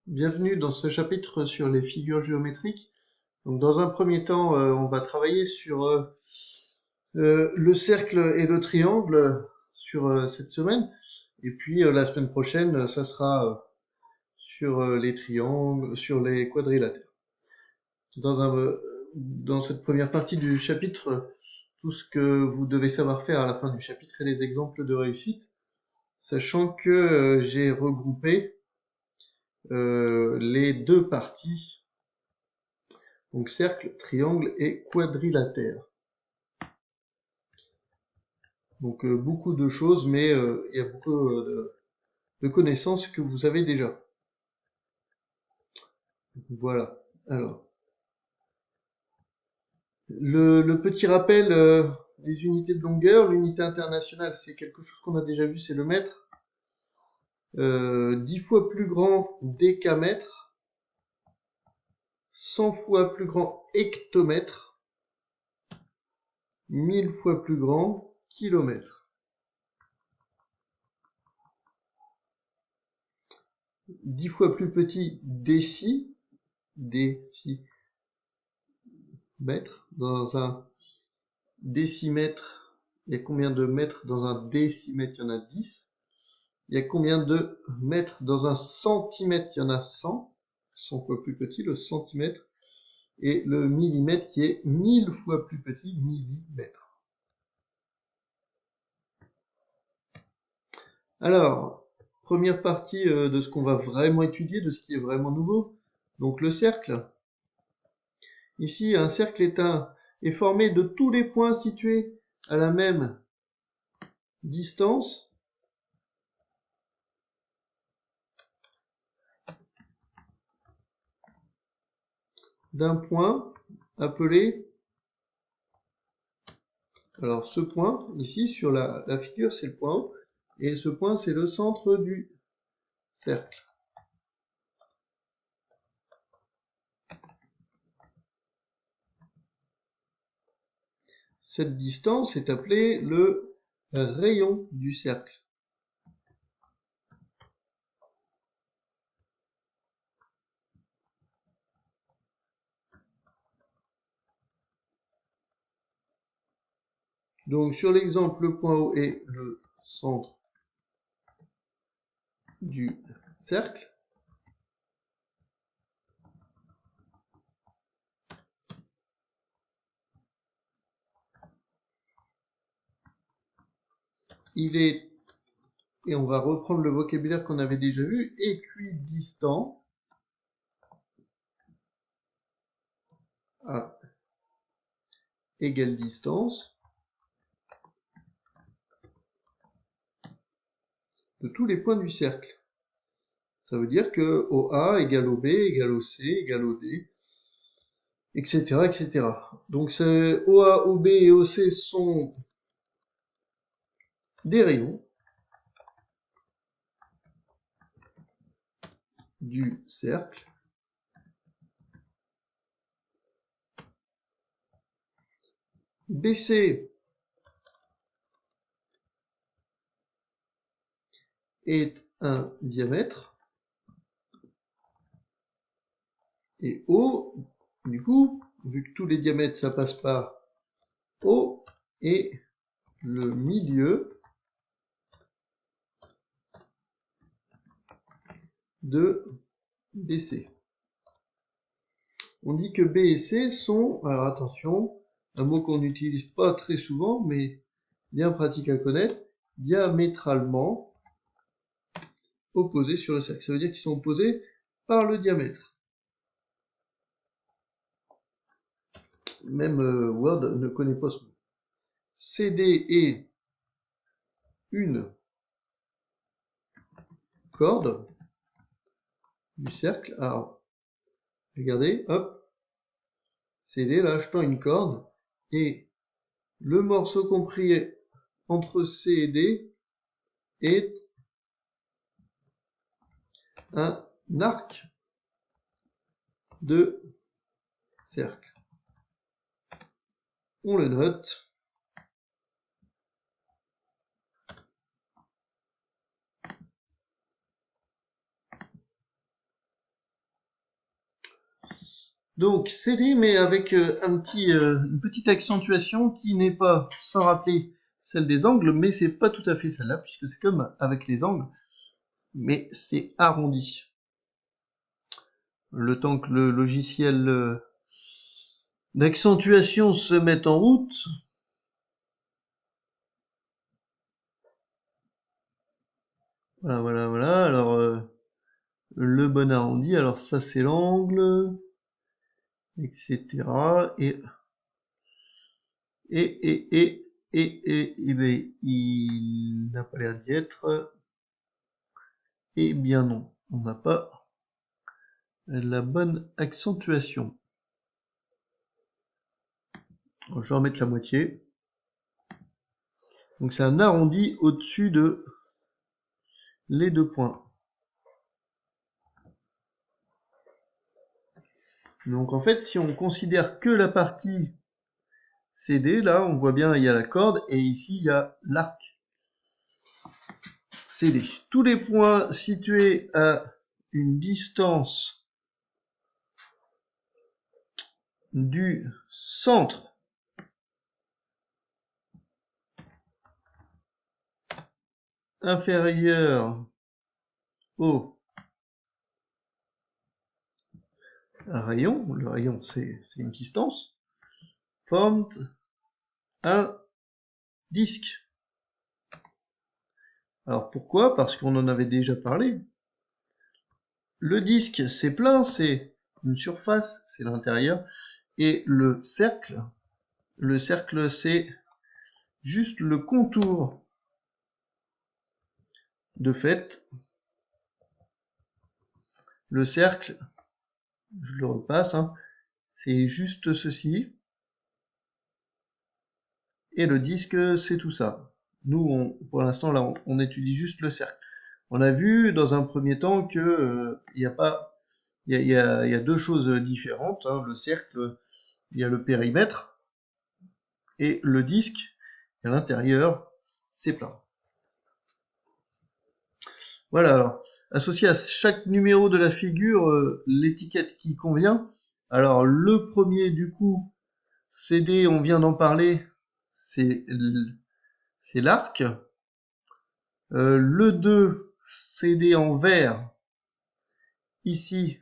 Bienvenue dans ce chapitre sur les figures géométriques. Donc, dans un premier temps, on va travailler sur le cercle et le triangle sur cette semaine. Et puis la semaine prochaine, ça sera sur les triangles, sur les quadrilatères. Dans cette première partie du chapitre, tout ce que vous devez savoir faire à la fin du chapitre et les exemples de réussite, sachant que j'ai regroupé les deux parties, donc cercle, triangle et quadrilatère. Donc beaucoup de choses, mais il y a beaucoup de connaissances que vous avez déjà. Voilà. Alors, le petit rappel des unités de longueur. L'unité internationale, c'est quelque chose qu'on a déjà vu, c'est le mètre. 10 fois plus grand décamètre, 100 fois plus grand hectomètre, 1000 fois plus grand kilomètre. 10 fois plus petit décimètre. Dans un décimètre, il y a combien de mètres dans un décimètre? Il y en a 10. Il y a combien de mètres dans un centimètre? Il y en a 100. 100 fois plus petit, le centimètre. Et le millimètre qui est 1000 fois plus petit, millimètre. Alors, première partie de ce qu'on va vraiment étudier, de ce qui est vraiment nouveau. Donc le cercle. Ici, un cercle est formé de tous les points situés à la même distance d'un point appelé, alors ce point ici sur la figure, c'est le point O, et ce point c'est le centre du cercle. Cette distance est appelée le rayon du cercle. Donc sur l'exemple, le point O est le centre du cercle. Il est, et on va reprendre le vocabulaire qu'on avait déjà vu, équidistant à égale distance de tous les points du cercle. Ça veut dire que OA égale OB égale OC égale OD, etc., etc. Donc OA, OB et OC sont des rayons du cercle. BC est un diamètre. Et O, du coup, vu que tous les diamètres ça passe par O, est le milieu de BC. On dit que B et C sont, alors attention, un mot qu'on n'utilise pas très souvent, mais bien pratique à connaître, diamétralement opposés sur le cercle. Ça veut dire qu'ils sont opposés par le diamètre. Même Word ne connaît pas ce mot. CD est une corde du cercle. Alors, regardez, hop, CD, là, je tends une corde, et le morceau compris entre C et D est un arc de cercle. On le note. Donc CD, mais avec une petite accentuation qui n'est pas, sans rappeler, celle des angles, mais c'est pas tout à fait celle-là, puisque c'est comme avec les angles, mais c'est arrondi. Le temps que le logiciel d'accentuation se mette en route. Voilà. Alors, le bon arrondi, alors ça c'est l'angle, etc. Et ben, il n'a pas l'air d'y être. Eh bien non, on n'a pas la bonne accentuation. Je vais remettre la moitié. Donc c'est un arrondi au-dessus de les 2 points. Donc en fait, si on considère que la partie CD, là, on voit bien, il y a la corde, et ici, il y a l'arc CD. Tous les points situés à une distance du centre inférieur au rayon, le rayon c'est une distance, forment un disque. Alors pourquoi? Parce qu'on en avait déjà parlé. Le disque c'est plein, c'est une surface, c'est l'intérieur, et le cercle c'est juste le contour. De fait, le cercle, je le repasse, hein, c'est juste ceci. Et le disque, c'est tout ça. Nous, pour l'instant, là, on étudie juste le cercle. On a vu dans un premier temps que il y a deux choses différentes. Hein. Le cercle, il y a le périmètre, et le disque, à l'intérieur, c'est plein. Voilà, alors, associé à chaque numéro de la figure, l'étiquette qui convient. Alors, le premier, du coup, CD, on vient d'en parler, c'est l'arc. Le 2, CD en vert, ici,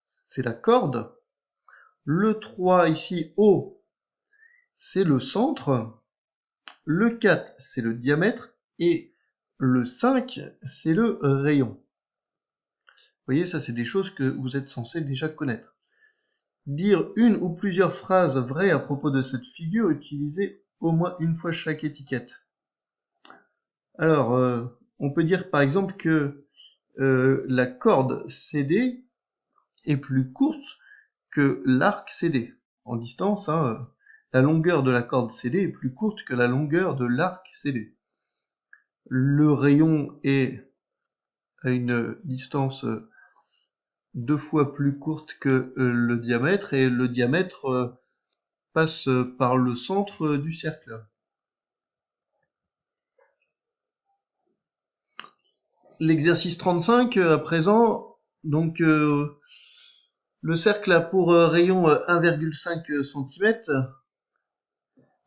c'est la corde. Le 3, ici, haut, c'est le centre. Le 4, c'est le diamètre. Et le 5, c'est le rayon. Vous voyez, ça, c'est des choses que vous êtes censé déjà connaître. Dire une ou plusieurs phrases vraies à propos de cette figure, utilisez au moins une fois chaque étiquette. Alors, on peut dire par exemple que la corde CD est plus courte que l'arc CD. En distance, hein, la longueur de la corde CD est plus courte que la longueur de l'arc CD. Le rayon est à une distance 2 fois plus courte que le diamètre, et le diamètre passe par le centre du cercle. L'exercice 35 à présent, donc le cercle a pour rayon 1,5 cm.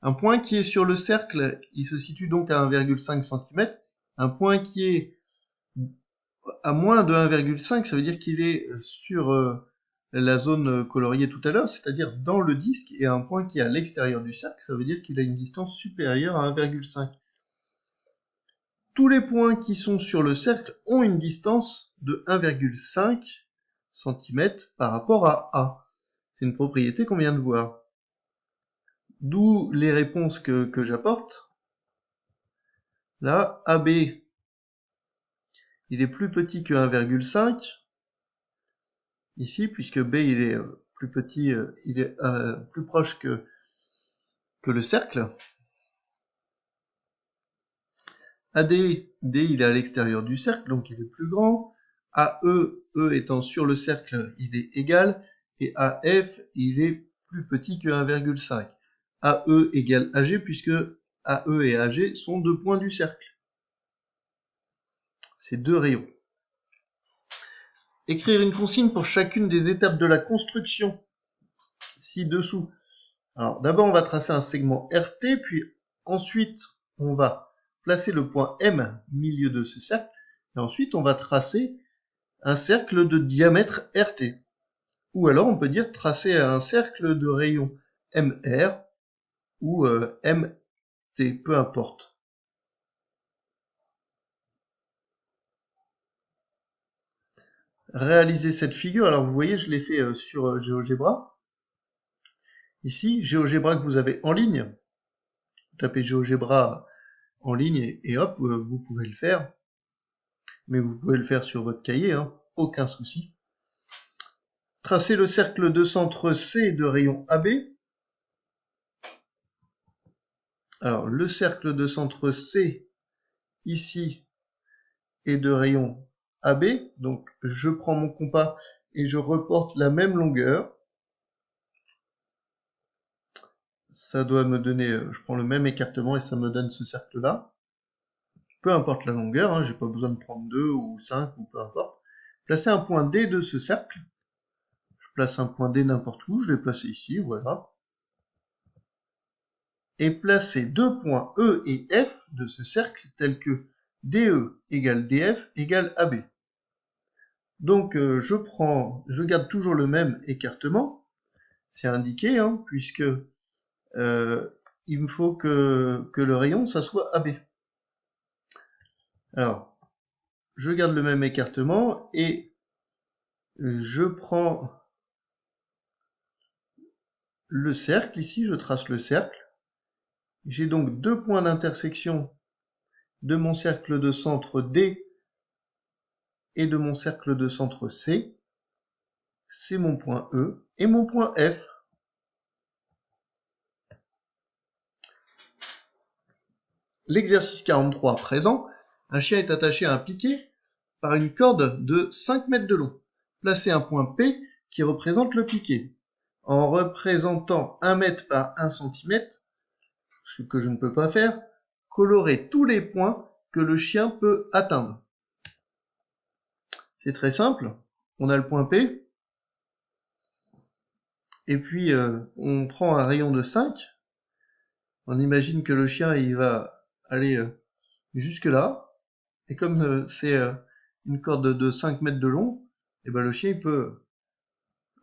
Un point qui est sur le cercle, il se situe donc à 1,5 cm. Un point qui est à moins de 1,5, ça veut dire qu'il est sur la zone coloriée tout à l'heure, c'est-à-dire dans le disque, et un point qui est à l'extérieur du cercle, ça veut dire qu'il a une distance supérieure à 1,5. Tous les points qui sont sur le cercle ont une distance de 1,5 cm par rapport à A. C'est une propriété qu'on vient de voir. D'où les réponses que j'apporte. Là, AB, il est plus petit que 1,5. Ici, puisque B, il est plus petit, il est plus proche que le cercle. AD, D, il est à l'extérieur du cercle, donc il est plus grand. AE, E étant sur le cercle, il est égal. Et AF, il est plus petit que 1,5. AE égale AG, puisque AE et AG sont deux points du cercle. C'est deux rayons. Écrire une consigne pour chacune des étapes de la construction ci-dessous. Alors d'abord on va tracer un segment RT, puis ensuite on va placer le point M au milieu de ce cercle, et ensuite on va tracer un cercle de diamètre RT. Ou alors on peut dire tracer un cercle de rayon MR ou MT, peu importe. Réaliser cette figure, alors vous voyez je l'ai fait sur GeoGebra. Ici, GeoGebra que vous avez en ligne, vous tapez GeoGebra en ligne et hop, vous pouvez le faire. Mais vous pouvez le faire sur votre cahier, hein, aucun souci. Tracez le cercle de centre C de rayon AB. Alors, le cercle de centre C, ici, est de rayon AB. Donc, je prends mon compas et je reporte la même longueur. Ça doit me donner, je prends le même écartement et ça me donne ce cercle-là. Peu importe la longueur, hein, j'ai pas besoin de prendre 2 ou 5 ou peu importe. Placez un point D de ce cercle. Je place un point D n'importe où, je l'ai placé ici, voilà. Et placer deux points E et F de ce cercle tels que DE égale DF égale AB. Donc je garde toujours le même écartement, c'est indiqué, hein, puisque il me faut que le rayon ça soit AB. Alors, je garde le même écartement et je prends le cercle, ici je trace le cercle. J'ai donc deux points d'intersection de mon cercle de centre D et de mon cercle de centre C. C'est mon point E et mon point F. L'exercice 43 présent, un chien est attaché à un piquet par une corde de 5 mètres de long. Placez un point P qui représente le piquet. En représentant 1 mètre par 1 cm, ce que je ne peux pas faire, colorez tous les points que le chien peut atteindre. C'est très simple, on a le point P, et puis on prend un rayon de 5, on imagine que le chien il va aller jusque là, et comme c'est une corde de 5 mètres de long, et ben le chien il peut,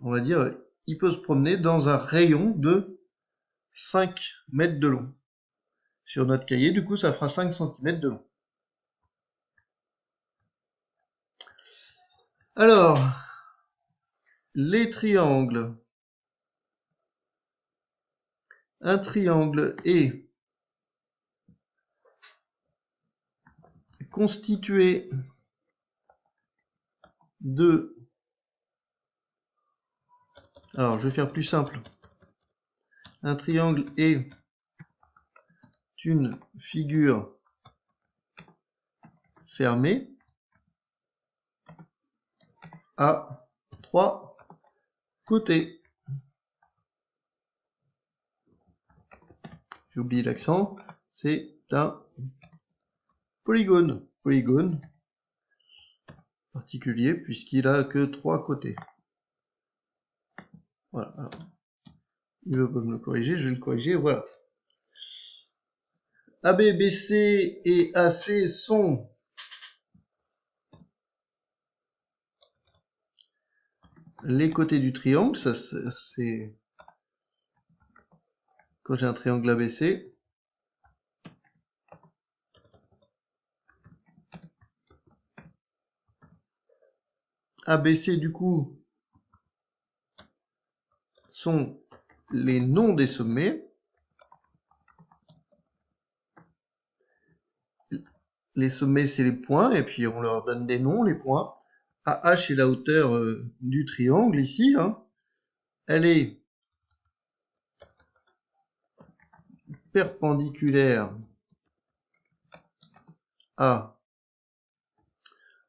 on va dire, il peut se promener dans un rayon de 5 mètres de long. Sur notre cahier, du coup, ça fera 5 cm de long. Alors, les triangles. Un triangle est constitué de... Alors, je vais faire plus simple. Un triangle est une figure fermée à 3 côtés. J'ai oublié l'accent. C'est un polygone. Polygone particulier puisqu'il a que 3 côtés. Voilà. Alors, il veut pas me le corriger, je vais le corriger. Voilà. AB, BC et AC sont les côtés du triangle. Ça, c'est quand j'ai un triangle ABC. ABC, du coup, sont les noms des sommets. Les sommets, c'est les points, et puis on leur donne des noms, les points. AH est la hauteur du triangle, ici. Hein. Elle est perpendiculaire à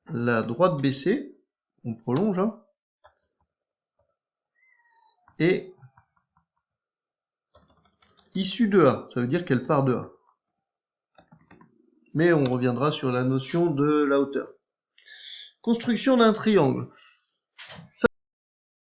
la droite BC. On prolonge. Hein. Et issue de A, ça veut dire qu'elle part de A. Mais on reviendra sur la notion de la hauteur. Construction d'un triangle.